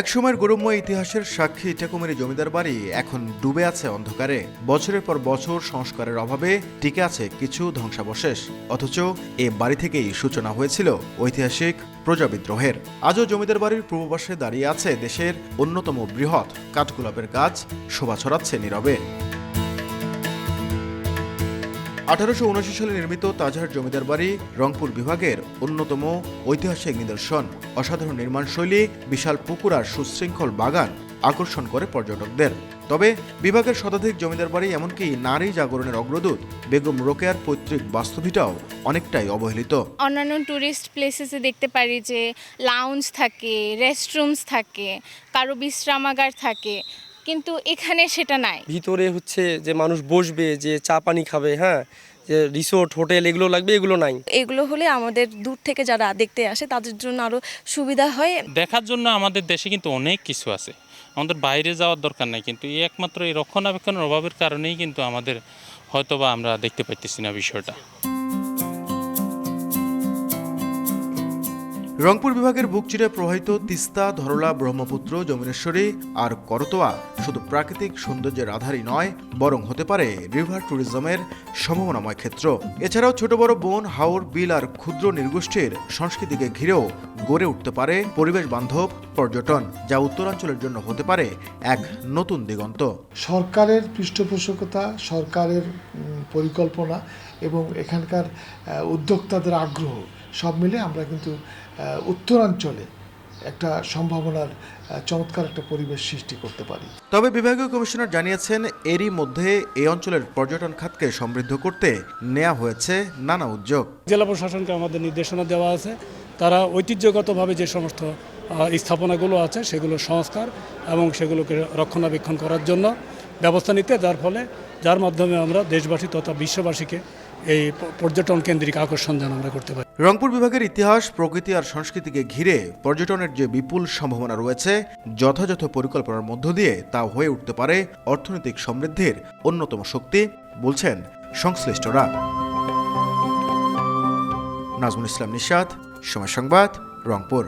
একসময়ের গৌরবময় ইতিহাসের সাক্ষী ইটাকুমারী জমিদার বাড়ি এখন ডুবে আছে অন্ধকারে। বছরের পর বছর সংস্কারের অভাবে টিকে আছে কিছু ধ্বংসাবশেষ। অথচ এ বাড়ি থেকেই সূচনা হয়েছিল ঐতিহাসিক প্রজাবিদ্রোহের। আজও জমিদার বাড়ির পূর্ব পাশে দাঁড়িয়ে আছে দেশের অন্যতম বৃহৎ কাঠগোলাপের গাছ, শোভা ছড়াচ্ছে নীরবে। 1879 সালে নির্মিত তাজহাট জমিদার বাড়ি রংপুর বিভাগের অন্যতম ঐতিহাসিক নিদর্শন। অসাধারণ নির্মাণশৈলী, বিশাল পুকুর আর সুশৃঙ্খল বাগান আকর্ষণ করে পর্যটকদের। তবে বিভাগের শতাধিক জমিদার বাড়ি, এমনকি নারী জাগরণের অগ্রদূত বেগম রোকেয়ার পৈতৃক বাস্তুভিটাও অনেকটাই অবহেলিত। অন্যান্য ট্যুরিস্ট প্লেসেসে দেখতে পারি যে লাউঞ্জ থাকে, রেস্টরুমস থাকে, কারো বিশ্রামাগার থাকে, কিন্তু এখানে সেটা নাই। ভিতরে হচ্ছে যে মানুষ বসবে, যে চা পানি খাবে, হ্যাঁ, যে রিসোর্ট হোটেল এগুলো লাগবে, এগুলো নাই। এগুলো হলে আমাদের দূর থেকে যারা দেখতে আসে তাদের জন্য আরো সুবিধা হয়। দেখার জন্য আমাদের দেশে কিন্তু অনেক কিছু আছে, আমাদের বাইরে যাওয়ার দরকার নাই, কিন্তু একমাত্র এই রক্ষণাবেক্ষণের অভাবের কারণেই কিন্তু আমাদের হয়তোবা আমরা দেখতে পাইতেছি না বিষয়টা। রংপুর বিভাগের বুক চিরে প্রবাহিত তিস্তা, ধরলা, ব্রহ্মপুত্র, যমুনেশ্বরী আর করতোয়া শুধু প্রাকৃতিক সৌন্দর্যের আধারই নয়, বরং হতে পারে রিভার ট্যুরিজমের সম্ভাবনাময় ক্ষেত্র। এছাড়াও ছোট বড় বন, হাওর, বিল আর ক্ষুদ্র নৃগোষ্ঠীর সংস্কৃতিকে ঘিরেও গড়ে উঠতে পারে পরিবেশ বান্ধব পর্যটন, যা উত্তরাঞ্চলের জন্য হতে পারে এক নতুন দিগন্ত। সরকারের পৃষ্ঠপোষকতা, সরকারের পরিকল্পনা এবং এখানকার উদ্যোক্তাদের আগ্রহ সব মিলে আমরা কিন্তু উত্তরাঞ্চলে একটা সম্ভাবনার চমৎকার একটা পরিবেশ সৃষ্টি করতে পারি। তবে বিভাগীয় কমিশনার জানিয়েছেন, এরই মধ্যে এই অঞ্চলের পর্যটন খাতকে সমৃদ্ধ করতে নেওয়া হয়েছে নানা উদ্যোগ। জেলা প্রশাসনকে আমাদের নির্দেশনা দেওয়া আছে, তারা ঐতিহ্যগতভাবে যে সমস্ত স্থাপনাগুলো আছে সেগুলো সংস্কার এবং সেগুলোকে রক্ষণাবেক্ষণ করার জন্য ব্যবস্থা নিতে, যার মাধ্যমে আমরা দেশবাসী তথা বিশ্ববাসীকে এই পর্যটন কেন্দ্রিক আকর্ষণ যেন আমরা করতে পারি। রংপুর বিভাগের ইতিহাস, প্রকৃতি আর সংস্কৃতিকে ঘিরে পর্যটনের যে বিপুল সম্ভাবনা রয়েছে, যথাযথ পরিকল্পনার মধ্য দিয়ে তা হয়ে উঠতে পারে অর্থনৈতিক সমৃদ্ধির অন্যতম শক্তি, বলছেন সংশ্লিষ্টরা। নাজমুল ইসলাম নিশাত, সময় সংবাদ, রংপুর।